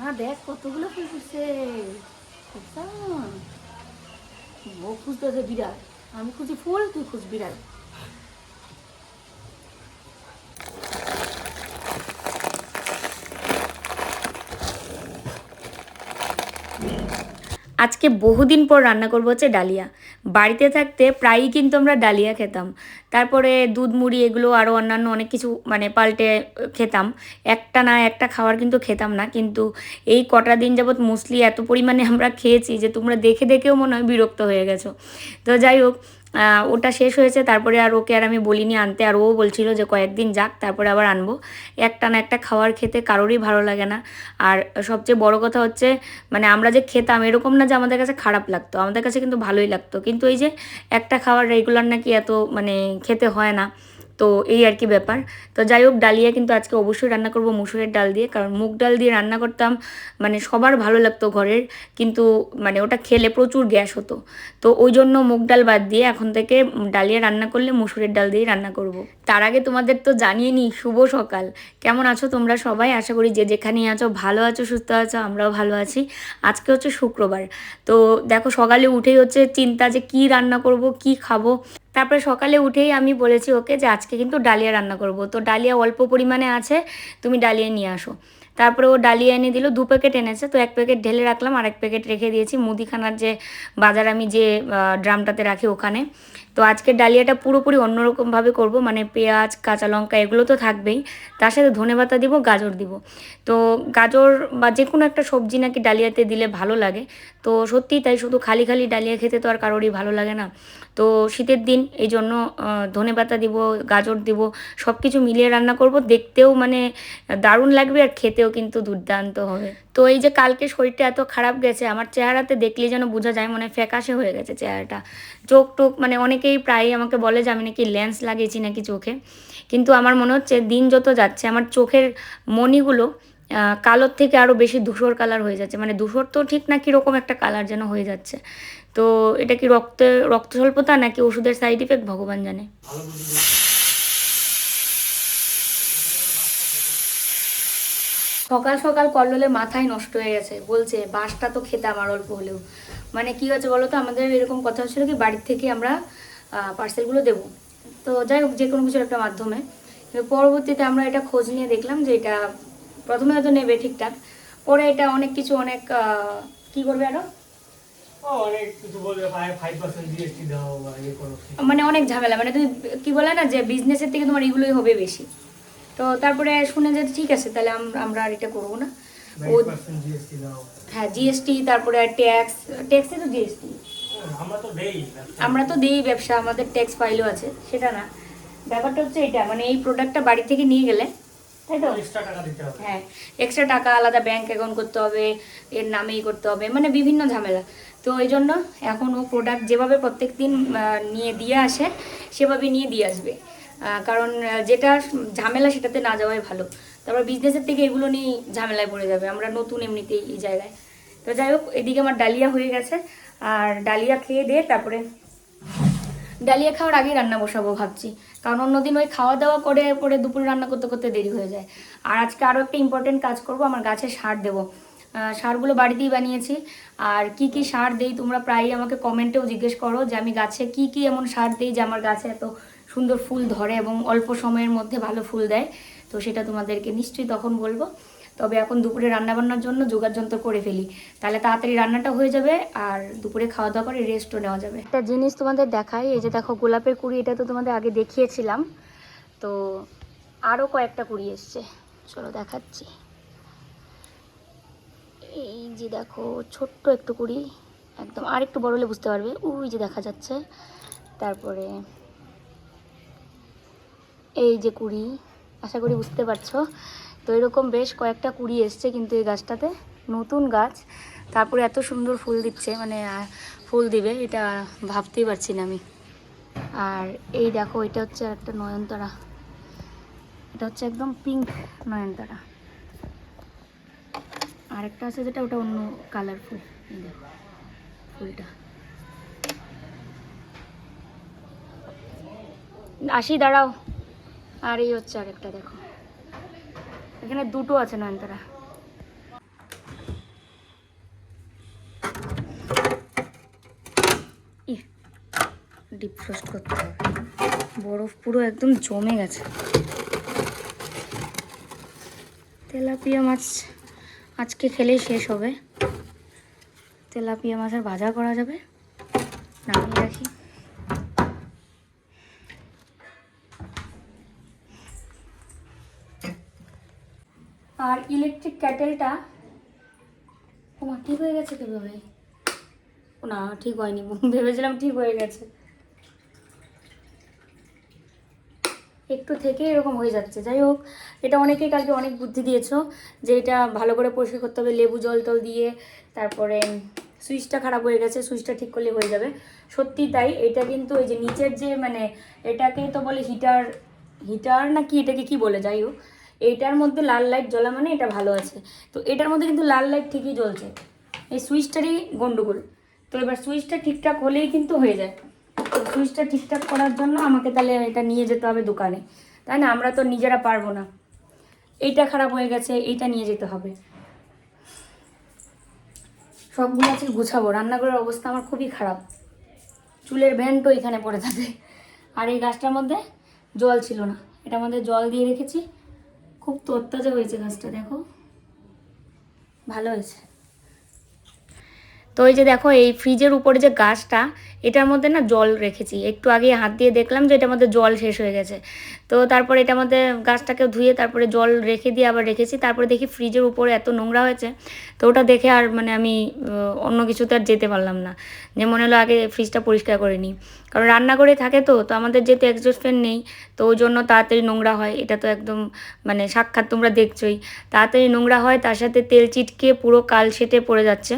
না দেখ কতগুলো ফুল ফুটছে। ও খুঁজতেছে বিড়াল, আমি খুঁজি ফুল, তুই খুঁজ বিড়াল। আজকে বহুদিন পর রান্না করবো হচ্ছে ডালিয়া। বাড়িতে থাকতে প্রায়ই কিন্তু আমরা ডালিয়া খেতাম, তারপরে দুধ মুড়ি এগুলো আরও অন্যান্য অনেক কিছু মানে পাল্টে খেতাম। একটা না একটা খাবার কিন্তু খেতাম না, কিন্তু এই কটা দিন যাবৎ মুসলি এত পরিমাণে আমরা খেয়েছি যে তোমরা দেখে দেখেও মনে হয় বিরক্ত হয়ে গেছো। তো যাই হোক, ওটা শেষ হয়েছে, তারপরে আর ওকে আর আমি বলিনি আনতে, আর ও বলছিল যে কয়েকদিন যাক তারপরে আবার আনবো। একটা না একটা খাবার খেতে কারোরই ভালো লাগে না। আর সবচেয়ে বড় কথা হচ্ছে মানে আমরা যে খেতাম এরকম না যে আমাদের কাছে খারাপ লাগতো, আমাদের কাছে কিন্তু ভালোই লাগতো, কিন্তু এই যে একটা খাবার রেগুলার নাকি এত মানে খেতে হয় না। তো এই আর কি ব্যাপার। তো যাই হোক, ডালিয়া কিন্তু আজকে অবশ্যই রান্না করব মুসুরের ডাল দিয়ে, কারণ মুগ ডাল দিয়ে রান্না করতাম মানে সবার ভালো লাগতো ঘরের, কিন্তু মানে ওটা খেলে প্রচুর গ্যাস হতো। তো ওই জন্য মুগ ডাল বাদ দিয়ে এখন থেকে ডালিয়া রান্না করলে মুসুরের ডাল দিয়েই রান্না করব। তার আগে তোমাদের তো জানিয়ে নিই, শুভ সকাল। কেমন আছো তোমরা সবাই? আশা করি যে যেখানেই আছো ভালো আছো, সুস্থ আছো, আমরাও ভালো আছি। আজকে হচ্ছে শুক্রবার। তো দেখো সকালে উঠেই হচ্ছে চিন্তা যে কি রান্না করব, কি খাবো। তারপরে সকালে উঠেই আমি বলেছি ওকে যে আজকে কিন্তু ডালিয়া রান্না করব, তো ডালিয়া অল্প পরিমাণে আছে, তুমি ডালিয়া নিয়ে আসো। তারপরে ও ডালিয়া এনে দিল, 2 প্যাকেট এনেছে, তো 1 প্যাকেট ঢেলে রাখলাম, আর 1 প্যাকেট রেখে দিয়েছি মুদিখানার যে বাজার আমি যে ড্রামটাতে রাখি ওখানে। তো আজকের ডালিয়াটা পুরোপুরি অন্যরকমভাবে করব, মানে পেঁয়াজ কাঁচা লঙ্কা এগুলো তো থাকবেই, তার সাথে ধনেপাতা দিব, গাজর দিব। তো গাজর বা যে কোনো একটা সবজি নাকি ডালিয়াতে দিলে ভালো লাগে। তো সত্যিই তাই, শুধু খালি খালি ডালিয়া খেতে তো আর কারোরই ভালো লাগে না। তো শীতের দিন এই জন্য ধনেপাতা দিব, গাজর দিব, সব কিছু মিলিয়ে রান্না করব, দেখতেও মানে দারুণ লাগবে আর খেতেও কিন্তু দুর্দান্ত হবে। তো এই যে কালকে শরীরটা এত খারাপ গেছে আমার, চেহারাতে দেখলেই যেন বোঝা যায় মনে ফ্যাকাশে হয়ে গেছে চেহারাটা। চোখ টোক মানে অনেকেই প্রায়ই আমাকে বলে যে আমি নাকি লেন্স লাগিয়েছি নাকি চোখে, কিন্তু আমার মনে হচ্ছে দিন যত যাচ্ছে আমার চোখের মণিগুলো কালোর থেকে আরও বেশি ধূসর কালার হয়ে যাচ্ছে, মানে ধূসর তো ঠিক না, কীরকম একটা কালার যেন হয়ে যাচ্ছে। তো এটা কি রক্ত স্বল্পতা নাকি ওষুধের সাইড ইফেক্ট ভগবান জানে। সকাল সকাল কল্লোলের মাথায় নষ্ট হয়ে গেছে, বলছে বাসটা তো খেতাম আর অল্প হলেও। মানে কি হয়েছে বলো তো, আমাদের এরকম কথা হচ্ছিল কি বাড়ির থেকে আমরা পার্সেলগুলো দেবো, তো যাই হোক যে কোনো কিছুর একটা মাধ্যমে। কিন্তু পরবর্তীতে আমরা এটা খোঁজ নিয়ে দেখলাম যে এটা প্রথমে হয়তো নেবে ঠিকঠাক, পরে এটা অনেক কিছু অনেক কি করবে আরো মানে অনেক ঝামেলা, মানে তুমি কি বলে না যে বিজনেসের থেকে তোমার এগুলোই হবে বেশি। তো তারপরে শুনে যে ঠিক আছে তাহলে আমরা আর এটা করবো না। ও হ্যাঁ জিএসটি, তারপরে ট্যাক্স, ট্যাক্সে তো জিএসটি আমরা তো দিই, ব্যবসা আমাদের ট্যাক্স ফাইলও আছে, সেটা না। ব্যাপারটা হচ্ছে এটা, মানে এই প্রোডাক্টটা বাড়ি থেকে নিয়ে গেলে, তাই তো হ্যাঁ এক্সট্রা টাকা আলাদা ব্যাংক অ্যাকাউন্ট করতে হবে, এর নামেই করতে হবে, মানে বিভিন্ন ঝামেলা। তো এই জন্য এখন ও প্রোডাক্ট যেভাবে প্রত্যেক দিন নিয়ে দিয়ে আসে সেভাবে নিয়ে দিয়ে আসবে, কারণ যেটা ঝামেলা সেটাতে না যাওয়াই ভালো। তারপর বিজনেসের থেকে এগুলো নিয়ে ঝামেলায় পড়ে যাবে, আমরা নতুন এমনিতেই এই জায়গায়। তো যাই হোক, এদিকে আমার ডালিয়া হয়ে গেছে, আর ডালিয়া খেয়ে দিয়ে তারপরে ডালিয়া খাওয়ার আগেই রান্না বসাবো ভাবছি, কারণ অন্যদিন ওই খাওয়া দাওয়া করে পরে দুপুরে রান্না করতে করতে দেরি হয়ে যায়। আর আজকে আরও একটা ইম্পর্টেন্ট কাজ করব, আমার গাছে সার দেবো। সারগুলো বাড়িতেই বানিয়েছি। আর কি কি সার দেই তোমরা প্রায়ই আমাকে কমেন্টেও জিজ্ঞেস করো যে আমি গাছে কি কি এমন সার দিই যে আমার গাছে এত সুন্দর ফুল ধরে এবং অল্প সময়ের মধ্যে ভালো ফুল দেয়। তো সেটা তোমাদেরকে নিশ্চয়ই তখন বলবো। তবে এখন দুপুরে রান্নাবান্নার জন্য জোগাড় যন্ত্র করে ফেলি, তাহলে তাড়াতাড়ি রান্নাটা হয়ে যাবে আর দুপুরে খাওয়া দাওয়া করে রেস্টও নেওয়া যাবে। একটা জিনিস তোমাদের দেখাই, এই যে দেখো গোলাপের কুড়ি, এটা তো তোমাদের আগে দেখিয়েছিলাম। তো আরও কয়েকটা কুড়ি এসছে, চলো দেখাচ্ছি। এই যে দেখো ছোট্ট একটু কুড়ি, একদম আর একটু বড় হলে বুঝতে পারবে, ওই যে দেখা যাচ্ছে। তারপরে এই যে কুড়ি, আশা করি বুঝতে পারছো। তো এরকম বেশ কয়েকটা কুড়ি এসছে কিন্তু এই গাছটাতে, নতুন গাছ, তারপরে এত সুন্দর ফুল দিচ্ছে, মানে ফুল দিবে এটা ভাবতেই পারছি না আমি। আর এই দেখো এটা হচ্ছে একটা নয়নতারা, এটা হচ্ছে একদম পিঙ্ক নয়নতারা। আরেকটা আছে যেটা ওটা অন্য কালারফুল, ফুলটা আসি দাঁড়াও। আর এই হচ্ছে আরেকটা, দেখো এখানে দুটো আছে নয়নতারা। ডিফ্রস্ট করতে হবে। বরফ পুরো একদম জমে গেছে। তেলাপিয়া মাছ আজকে খেলেই শেষ হবে। তেলাপিয়া মাছের ভাজা করা যাবে। নামিয়ে রাখি। আর ইলেকট্রিক ক্যাটেলটা ঠিক হয়ে গেছে কীভাবে? না, ঠিক হয়নি। ভেবেছিলাম ঠিক হয়ে গেছে, একটু থেকে এরকম হয়ে যাচ্ছে। যাই হোক, এটা অনেকেই কালকে অনেক বুদ্ধি দিয়েছো যে এটা ভালো করে পরিষ্কার করতে হবে লেবু জল টল দিয়ে। তারপরে সুইচটা খারাপ হয়ে গেছে, সুইচটা ঠিক করলে হয়ে যাবে। সত্যি তাই। এটা কিন্তু ওই যে নিচের যে মানে এটাকে তো বলে হিটার, হিটার না কি, এটাকে কি বলে, যাই হোক এইটার মধ্যে লাল লাইট জ্বলা মানে এটা ভালো আছে। তো এটার মধ্যে কিন্তু লাল লাইট ঠিকই জ্বলছে, এই সুইচটারই গন্ডগোল। তো এবার সুইচটা ঠিকঠাক হলেই কিন্তু হয়ে যায়। তো সুইচটা ঠিকঠাক করার জন্য আমাকে তাহলে এটা নিয়ে যেতে হবে দোকানে, তাই না? আমরা তো নিজেরা পারবো না। এইটা খারাপ হয়ে গেছে, এইটা নিয়ে যেতে হবে। সবগুলো আজকে গুছাবো। রান্নাঘরের অবস্থা আমার খুবই খারাপ, চুলের ভ্যান্টও এখানে পড়ে থাকে। আর এই গাছটার মধ্যে জল ছিল না, এটার মধ্যে জল দিয়ে রেখেছি। খুব তরতাজা হয়েছে গাছটা, দেখো ভালো হয়েছে। তো এই যে দেখো, এই ফ্রিজের উপরে যে গাছটা, এটার মধ্যে না জল রেখেছি। একটু আগে হাত দিয়ে দেখলাম যে এটার মধ্যে জল শেষ হয়ে গেছে। তো তারপরে এটার মধ্যে গাছটাকে ধুয়ে তারপরে জল রেখে দিয়ে আবার রেখেছি। তারপরে দেখি ফ্রিজের উপরে এত নোংরা হয়েছে। তো ওটা দেখে আর মানে আমি অন্য কিছুতে আর যেতে পারলাম না, যে মনে হলো আগে ফ্রিজটা পরিষ্কার করে নিই। কারণ রান্নাঘরে থাকে তো আমাদের যেহেতু এক্সস্ট ফ্যান নেই, তো ওই জন্য তাড়াতাড়ি নোংরা হয়। এটা তো একদম মানে সাক্ষাৎ, তোমরা দেখছোই। তাড়াতাড়ি নোংরা হয়, তার সাথে তেল চিটকে পুরো কালশেটে পড়ে যাচ্ছে।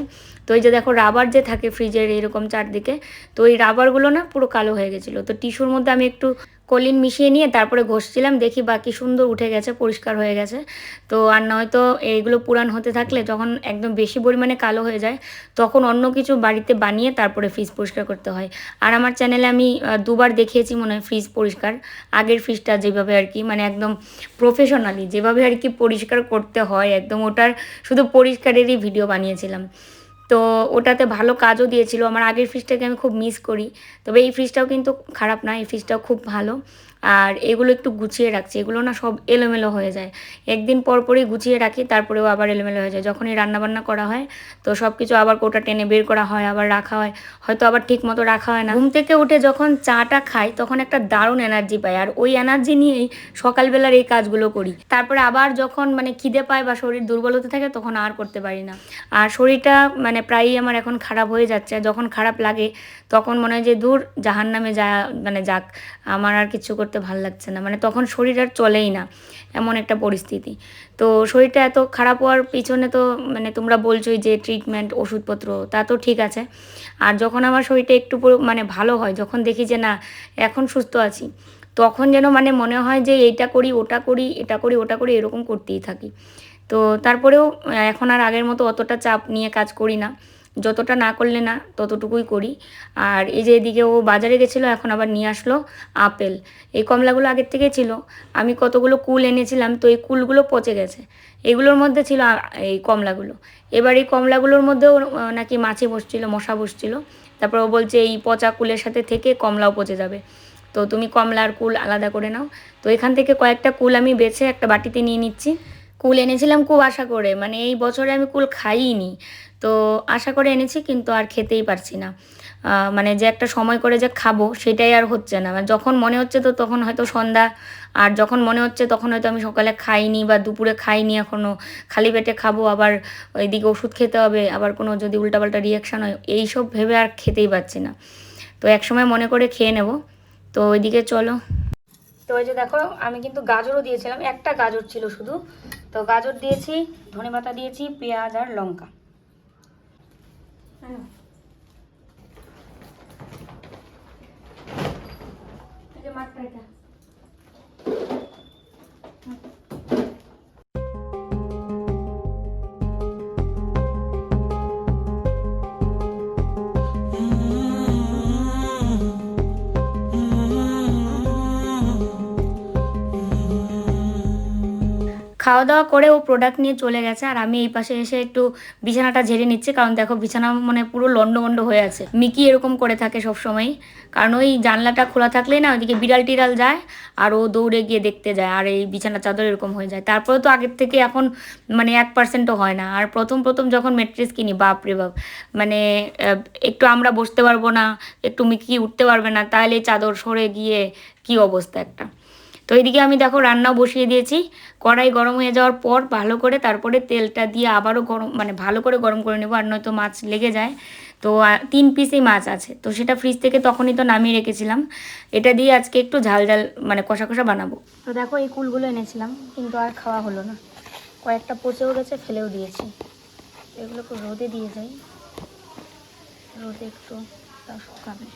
তো এই যে দেখো, রাবার যে থাকে ফ্রিজের এরকম চারদিকে, তো এই রাবারগুলো না পুরো কালো হয়ে গেছিলো। তো টিস্যুর মধ্যে আমি একটু কলিন মিশিয়ে নিয়ে তারপরে ঘষছিলাম, দেখি বাকি সুন্দর উঠে গেছে, পরিষ্কার হয়ে গেছে। তো আর নয়তো এইগুলো পুরান হতে থাকলে যখন একদম বেশি পরিমাণে কালো হয়ে যায়, তখন অন্য কিছু বাড়িতে বানিয়ে তারপরে ফ্রিজ পরিষ্কার করতে হয়। আর আমার চ্যানেলে আমি দুবার দেখিয়েছি মনে হয় ফ্রিজ পরিষ্কার। আগের ফ্রিজটা যেভাবে আর কি মানে একদম প্রফেশনালি যেভাবে আর কি পরিষ্কার করতে হয়, একদম ওটার শুধু পরিষ্কারেরই ভিডিও বানিয়েছিলাম। তো ওটাতে ভালো কাজও দিয়েছিল। আমার আগের ফ্রিজটাকে আমি খুব মিস করি। তবে এই ফ্রিজটাও কিন্তু খারাপ না, এই ফ্রিজটাও খুব ভালো। আর এগুলো একটু গুছিয়ে রাখছি, এগুলো না সব এলোমেলো হয়ে যায়। একদিন পর পরই গুছিয়ে রাখি, তারপরেও আবার এলোমেলো হয়ে যায়। যখনই রান্নাবান্না করা হয় তো সব কিছু আবার কোটা টেনে বের করা হয়, আবার রাখা হয়, হয়তো আবার ঠিক মতো রাখা হয় না। ঘুম থেকে উঠে যখন চাটা খাই তখন একটা দারুণ এনার্জি পাই, আর ওই এনার্জি নিয়েই সকালবেলার এই কাজগুলো করি। তারপরে আবার যখন মানে খিদে পায় বা শরীর দুর্বল হতে থাকে তখন আর করতে পারি না। আর শরীরটা মানে প্রায়ই আমার এখন খারাপ হয়ে যাচ্ছে। যখন খারাপ লাগে তখন মনে হয় যে দূর জাহান্নামে যা মানে যাক, আমার আর কিছু করতে ভালো লাগছে না, মানে তখন শরীর আর চলেই না, এমন একটা পরিস্থিতি। তো শরীরটা এত খারাপ হওয়ার পিছনে তো মানে তোমরা বলছোই যে ট্রিটমেন্ট ওষুধপত্র, তা তো ঠিক আছে। আর যখন আমার শরীরটা একটু মানে ভালো হয়, যখন দেখি যে না এখন সুস্থ আছি, তখন যেন মানে মনে হয় যে এইটা করি ওটা করি, এটা করি ওটা করি, এরকম করতেই থাকি। তো তারপরেও এখন আর আগের মতো অতটা চাপ নিয়ে কাজ করি না, যতটা না করলে না ততটুকুই করি। আর এই যে এদিকে ও বাজারে গেছিলো, এখন আবার নিয়ে আসলো আপেল। এই কমলাগুলো আগের থেকে ছিল, আমি কতগুলো কুল এনেছিলাম, তো এই কুলগুলো পচে গেছে। এগুলোর মধ্যে ছিল এই কমলাগুলো। এবার এই কমলাগুলোর মধ্যেও নাকি মাছি বসছিল, মশা বসছিল। তারপর ও বলছে এই পচা কুলের সাথে থেকে কমলাও পচে যাবে, তো তুমি কমলা আর কুল আলাদা করে নাও। তো এখান থেকে কয়েকটা কুল আমি বেছে একটা বাটিতে নিয়ে নিচ্ছি। কুল এনেছিলাম খুব আশা করে, মানে এই বছরে আমি কুল খাইনি, তো আশা করে এনেছি কিন্তু আর খেতেই পারছি না। মানে যে একটা সময় করে যে খাবো সেটাই আর হচ্ছে না। মানে যখন মনে হচ্ছে তো তখন হয়তো সন্ধ্যা, আর যখন মনে হচ্ছে তখন হয়তো আমি সকালে খাইনি বা দুপুরে খাইনি, এখনও খালি পেটে খাবো, আবার ওইদিকে ওষুধ খেতে হবে, আবার কোনো যদি উল্টাপাল্টা রিয়াকশান হয়, এইসব ভেবে আর খেতেই পারছি না। তো একসময় মনে করে খেয়ে নেব। তো ওইদিকে চলো। তো এই যে দেখো, আমি কিন্তু গাজরও দিয়েছিলাম, একটা গাজর ছিল শুধু। তো গাজর দিয়েছি, ধনেপাতা দিয়েছি, পেঁয়াজ আর লঙ্কা। এই যে মাছটা এটা। খাওয়া দাওয়া করে ও প্রোডাক্ট নিয়ে চলে গেছে, আর আমি এই পাশে এসে একটু বিছানাটা ঝেড়ে নিচ্ছি, কারণ দেখো বিছানা মানে পুরো লন্ডভন্ড হয়ে আছে। মিকি এরকম করে থাকে সবসময়, কারণ ওই জানলাটা খোলা থাকলেই না ওইদিকে বিড়াল টিড়াল যায় আর ও দৌড়ে গিয়ে দেখতে যায়, আর এই বিছানা চাদর এরকম হয়ে যায়। তারপরে তো আগের থেকে এখন মানে 1%ও হয় না। আর প্রথম প্রথম যখন ম্যাট্রেস কিনি, বাপ রে বাপ, মানে একটু আমরা বসতে পারবো না, একটু মিকি উঠতে পারবে না, তাহলে চাদর সরে গিয়ে কি অবস্থা একটা। তো এইদিকে আমি দেখো রান্নাও বসিয়ে দিয়েছি। কড়াই গরম হয়ে যাওয়ার পর ভালো করে তারপরে তেলটা দিয়ে আবারও গরম মানে ভালো করে গরম করে নেবো, আর নয়তো মাছ লেগে যায়। তো 3 পিসেই মাছ আছে, তো সেটা ফ্রিজ থেকে তখনই তো নামিয়ে রেখেছিলাম। এটা দিয়ে আজকে একটু ঝাল ঝাল মানে কষা কষা বানাবো। তো দেখো এই কুলগুলো এনেছিলাম, কিন্তু আর খাওয়া হলো না, কয়েকটা পচেও গেছে, ফেলেও দিয়েছি। এগুলোকে রোদে দিয়ে যাই, রোদে একটু শুকাবে।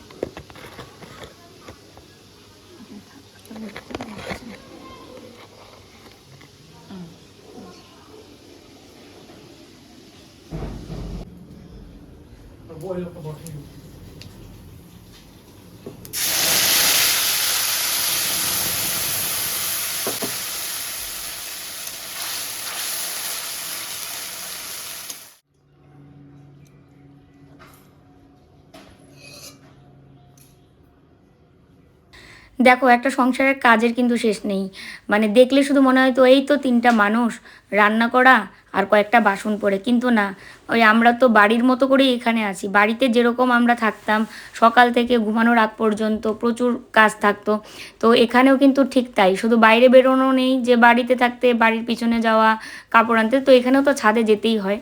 দেখো একটা সংসারের কাজের কিন্তু শেষ নেই, মানে দেখলে শুধু মনে হয় তো এই তো 3টা মানুষ, রান্না করা আর কয়েকটা বাসন পড়ে, কিন্তু না, ওই আমরা তো বাড়ির মতো করেই এখানে আছি। বাড়িতে যেরকম আমরা থাকতাম সকাল থেকে ঘুমানোর আগ পর্যন্ত প্রচুর কাজ থাকতো, তো এখানেও কিন্তু ঠিক তাই, শুধু বাইরে বেরোনো নেই যে বাড়িতে থাকতে বাড়ির পিছনে যাওয়া কাপড় আনতে, তো এখানেও তো ছাদে যেতেই হয়।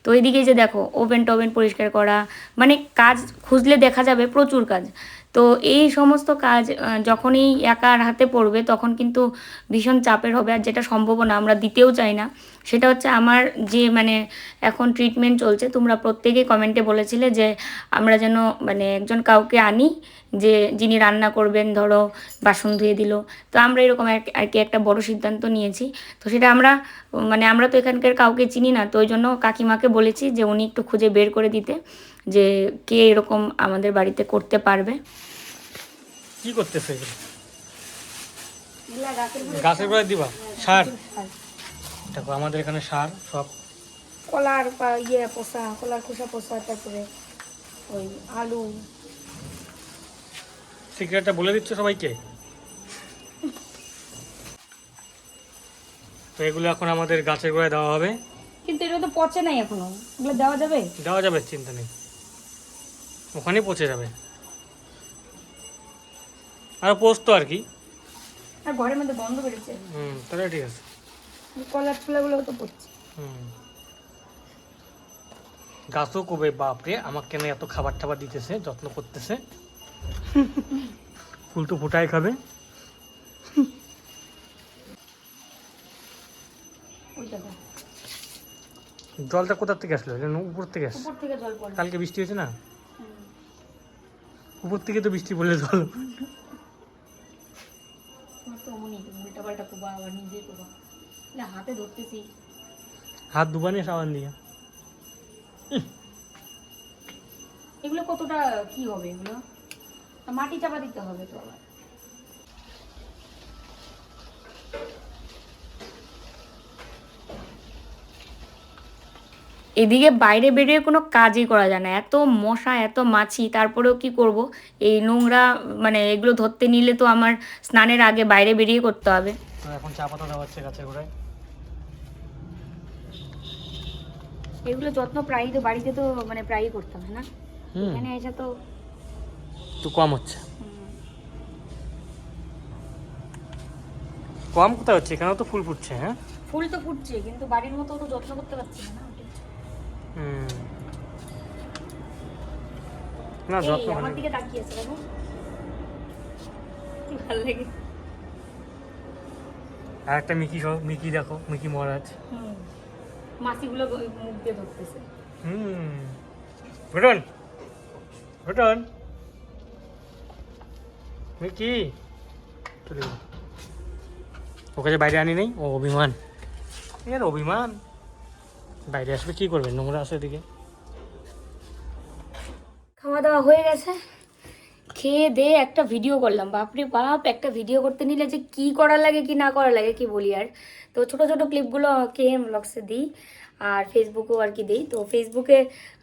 তো এইদিকে যে দেখো ওভেন টোভেন পরিষ্কার করা, মানে কাজ খুঁজলে দেখা যাবে প্রচুর কাজ। তো এই সমস্ত কাজ যখনই একার হাতে পড়বে তখন কিন্তু ভীষণ চাপের হবে, আর যেটা সম্ভব না, আমরা দিতেও চাই না। সেটা হচ্ছে আমার যে মানে এখন ট্রিটমেন্ট চলছে, তোমরা প্রত্যেকেই কমেন্টে বলেছিলে যে আমরা যেন মানে একজন কাউকে আনি যে যিনি রান্না করবেন, ধরো বাসন ধুয়ে দিল। তো আমরা এরকম আর কি একটা বড় সিদ্ধান্ত নিয়েছি। তো সেটা আমরা মানে আমরা তো এখানকার কাউকে চিনি না, তো ওই জন্য কাকিমাকে বলেছি যে উনি একটু খুঁজে বের করে দিতে যে কে এরকম আমাদের বাড়িতে করতে পারবে। কি করতেছে গাছের গোড়ায় দিবা সার? দেখো আমাদের এখানে সার সব কলার পোষা, কলার খোসা পোষা, তারপরে ওই আলু। সিক্রেটটা বলে দিচ্ছ সবাইকে? তো এগুলো এখন আমাদের গাছের গোড়ায় দেওয়া হবে। কিন্তু এটা তো পচে নাই এখনো, এগুলো দেওয়া যাবে? দেওয়া যাবে, চিন্তা নেই, ওখানেই পচে যাবে। আর পোস্ত আর কি, আর ঘরের মধ্যে বন্ধ করেছে। তাহলে ঠিক আছে। কলার ছোলাগুলো তো পড়ছে। গাছও কবে বাপরে আমাকে কেন এত খাবার টাবার দিতেছে, যত্ন করতেছে। ফুল তো ফুটাই খাবে। জলটা কোথা থেকে আসলো? উপর থেকে আসলো? উপর থেকে জল পড়ে। কালকে বৃষ্টি হয়েছে না, উপর থেকে তো বৃষ্টি পড়লে জল। হাতে ধরতেছি, হাত দুবানি সাবান দিয়ে। এগুলো কতটা কি হবে? এগুলো মাটি চাপা দিতে হবে তো আবার। এদিকে বাইরে বেরিয়ে কোনো কাজই করা যায় না, এত মশা এত মাছি। তারপরেও কি করব, এই নোংরা মানে এগুলো ধরতে নিলে তো আমার স্নানের আগে বাইরে বেরিয়ে করতে হবে। এখন চা পাতা দেওয়া হচ্ছে গাছের গোড়ায়। এগুলো যত্ন প্রায়ই তো বাড়িতে তো মানে প্রায়ই করতাম না, এখানে এসে তো একটু কম হচ্ছে। কম কোথায় হচ্ছে, এখানেও তো ফুল ফুটছে। হ্যাঁ ফুল তো ফুটছে, কিন্তু বাড়ির মতো তো যত্ন করতে পারছি না। না যত্ন আমার দিকে তাকিয়ে আছে, দেখো কি ভালো লাগে। আর একটা মিকি সহ, মিকি দেখো, মিকি মহারাজ মাছিগুলো মুখ দিয়ে ধরতেছে। ঘটন ঘটন মিকি চলে গেল। ওকে যে বাইরে আনি নেই, ও অভিমান, এর অভিমান। বাইরে আসবে কি করবে, নোংরা আছে এদিকে। খাওয়া দাওয়া হয়ে গেছে, খেয়ে দিয়ে একটা ভিডিও করলাম, বাপরে বাপ, একটা ভিডিও করতে নিলে যে কি করা লাগে কি না করা লাগে কি বলি আর। তো ছোট ছোট ক্লিপগুলো কেএম ব্লগসে দিই, আর ফেসবুকেও আর কি দিই। তো ফেসবুকে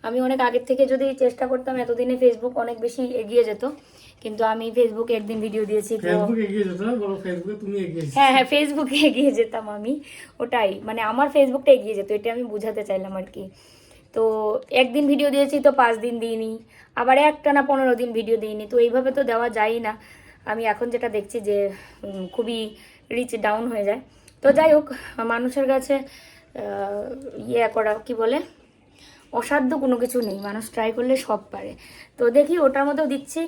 আমি অনেক আগের থেকে যদি চেষ্টা করতাম এতদিনে ফেসবুক অনেক বেশি এগিয়ে যেত, কিন্তু আমি ফেসবুকে একদিন ভিডিও দিয়েছি তো হ্যাঁ হ্যাঁ ফেসবুকে এগিয়ে যেতাম আমি, ওটাই মানে আমার ফেসবুকটা এগিয়ে যেত, এটা আমি বুঝাতে চাইলাম আর কি। তো একদিন ভিডিও দিয়েছি তো 5 দিন দিইনি, আবার একটানা 15 দিন ভিডিও দিইনি, তো এইভাবে তো দেওয়া যায়ই না। আমি এখন যেটা দেখছি যে খুবই রিচ ডাউন হয়ে যায়। তো যাই হোক, মানুষের কাছে ইয়ে করা কি বলে, অসাধ্য কোনো কিছু নেই, মানুষ ট্রাই করলে সব পারে। তো দেখি ওটার মধ্যেও দিচ্ছি,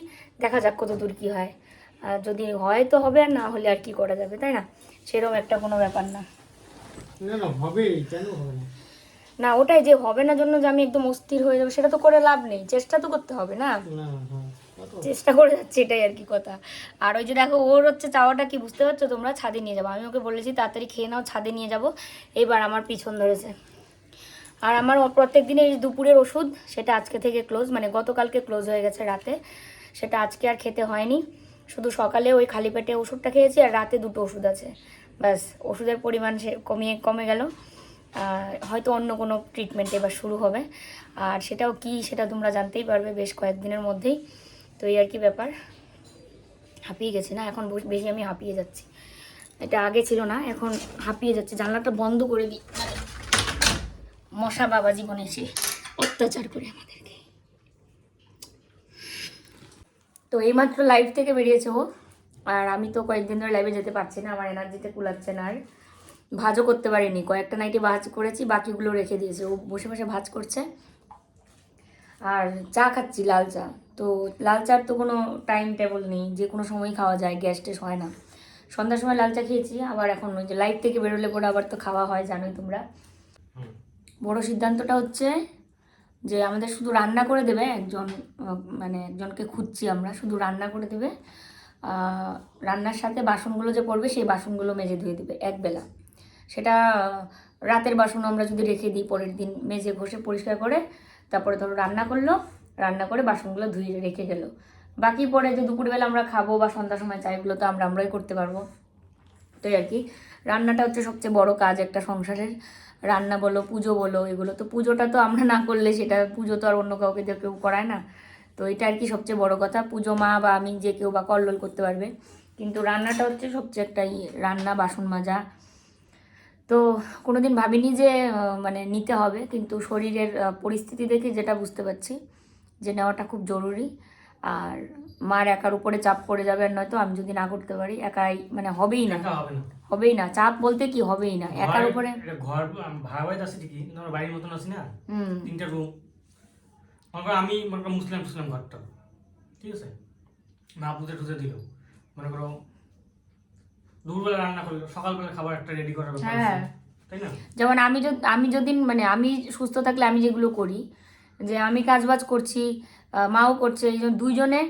দেখা যাক কত দূর কী হয়। আর যদি হয় তো হবে, আর না হলে আর কি করা যাবে, তাই না? সেরকম একটা কোনো ব্যাপার না। হবেই, কেন হবে না? না ওটাই যে হবে না জন্য যে আমি একদম অস্থির হয়ে যাবো সেটা তো করে লাভ নেই, চেষ্টা তো করতে হবে না, চেষ্টা করে যাচ্ছে, এটাই আর কি কথা। আর ওই যে দেখো ওর হচ্ছে চাওয়াটা কি বুঝতে পারছো তোমরা, ছাদে নিয়ে যাবো। আমি ওকে বলেছি তাড়াতাড়ি খেয়ে নাও, ছাদে নিয়ে যাবো। এইবার আমার পিছন ধরেছে। আর আমার প্রত্যেক দিনের দুপুরের ওষুধ সেটা আজকে থেকে ক্লোজ, মানে গতকালকে ক্লোজ হয়ে গেছে রাতে, সেটা আজকে আর খেতে হয়নি। শুধু সকালে ওই খালি পেটে ওষুধটা খেয়েছি, আর রাতে 2টো ওষুধ আছে, ব্যাস। ওষুধের পরিমাণ সে কমে গেল। হয়তো অন্য কোনো ট্রিটমেন্ট এবার শুরু হবে, আর সেটাও কি সেটা তোমরা জানতেই পারবে বেশ কয়েকদিনের মধ্যেই। তো এই আর কি ব্যাপার। হাঁপিয়ে গেছি না এখন, বেশি আমি হাঁপিয়ে যাচ্ছি, এটা আগে ছিল না, এখন হাঁপিয়ে যাচ্ছে। জানলাটা বন্ধ করে দিই, মশা বাবা জীবনে এসে অত্যাচার করে আমাদেরকে। তো এইমাত্র লাইভ থেকে বেরিয়েছে ও, আর আমি তো কয়েকদিন ধরে লাইভে যেতে পারছি না, আমার এনার্জিতে কুলাচ্ছে না। আর ভাজও করতে পারিনি, কয়েকটা নাইটে ভাজ করেছি, বাকিগুলো রেখে দিয়েছে। ও বসে বসে ভাজ করছে, আর চা খাচ্ছি, লাল চা। তো লাল চার তো কোনো টাইম টেবল নেই, যে কোনো সময় খাওয়া যায়, গ্যাস টেস হয় না। সন্ধ্যার সময় লাল চা খেয়েছি, আবার এখন ওই যে লাইভ থেকে বেরোলে পরে আবার তো খাওয়া হয়, জানোই তোমরা। বড় সিদ্ধান্তটা হচ্ছে যে আমাদের শুধু রান্না করে দেবে একজন, মানে একজনকে খুঁজছি আমরা, শুধু রান্না করে দেবে। রান্নার সাথে বাসনগুলো যে পড়বে সেই বাসনগুলো মেজে ধুয়ে দেবে একবেলা। সেটা রাতের বাসন আমরা যদি রেখে দিই, পরের দিন মেজে ঘষে পরিষ্কার করে তারপরে ধরো রান্না করলো, রান্না করে বাসনগুলো ধুয়ে রেখে গেল, বাকি পরে যে দুপুরবেলা আমরা খাবো বা সন্ধ্যার সময় চাইগুলো তো আমরাই করতে পারবো। তো আর কি, রান্নাটা হচ্ছে সবচেয়ে বড় কাজ একটা সংসারের। রান্না বলো, পুজো বলো, এগুলো তো, পুজোটা তো আমরা না করলে সেটা পুজো তো আর অন্য কাউকে দিয়ে কেউ করায় না। তো এটা আর কি সবচেয়ে বড় কথা, পুজো মা বা আমি যে কেউ বা কল্লোল করতে পারবে, কিন্তু রান্নাটা হচ্ছে সবচেয়ে একটা রান্না, বাসন মাজা। তো কোনোদিন ভাবিনি যে মানে নিতে হবে, কিন্তু শরীরের পরিস্থিতি দেখে যেটা বুঝতে পারছি যে নেওয়াটা খুব জরুরি। আর মার একার উপরে চাপ পড়ে যাবে, আর নয়তো আমি যদি না করতে পারি একাই, মানে হবেই না, হবেই না, চাপ বলতে কি হবেই না একার উপরে। ঘর ভাড়া বাড়িতে আছে ঠিকই, তোমার বাড়ির মতন আছে না, 3টা রুম। আমি মনে করো মুসলিম ঘরটা, ঠিক আছে, মা পুজো টুজে দিল, মনে করো দুপুরবেলা রান্না করলো, সকালবেলা খাবার একটা রেডি করার ব্যাপার আছে, তাই না? যেমন আমি যদি মানে আমি সুস্থ থাকলে আমি যেগুলো করি, যে আমি কাজবাজ করছি, মাও করছে, এই জন্য দুইজনে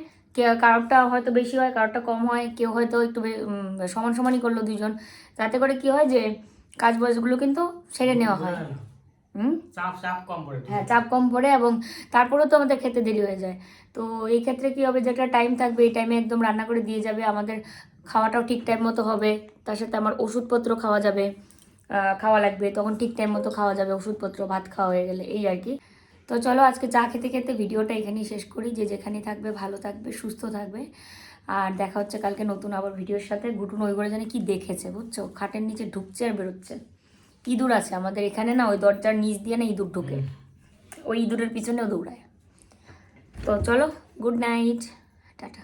কারোরটা হয়তো বেশি হয়, কারোরটা কম হয়, কেউ হয়তো একটু সমান সমানই করলো দুইজন, তাতে করে কি হয় যে কাজবাজগুলো কিন্তু সেরে নেওয়া হয়। চাপ কম পড়ে, হ্যাঁ চাপ কম পড়ে, এবং তারপরেও তো আমাদের খেতে দেরি হয়ে যায়। তো এই ক্ষেত্রে কি হবে, যে একটা টাইম থাকবে, এই টাইমে একদম রান্না করে দিয়ে যাবে, আমাদের খাওয়াটাও ঠিক টাইম মতো হবে, তার সাথে আমার ওষুধপত্র খাওয়া যাবে, খাওয়া লাগবে, তখন ঠিক টাইম মতো খাওয়া যাবে ওষুধপত্র, ভাত খাওয়া হয়ে গেলে, এই আর কি। তো চলো আজকে চা খেতে খেতে ভিডিওটা এখানেই শেষ করি। যে যেখানে থাকবে ভালো থাকবে, সুস্থ থাকবে, আর দেখা হচ্ছে কালকে নতুন আবার ভিডিওর সাথে। গুটুন ওই করে জানি কি দেখেছে বুঝছো, খাটের নিচে ঢুকছে আর বেরোচ্ছে। ইঁদুর আছে আমাদের এখানে না, ওই দরজার নিচ দিয়ে না ইঁদুর ঢুকে, ওই ইঁদুরের পিছনেও দৌড়ায়। তো চলো, গুড নাইট, টাটা।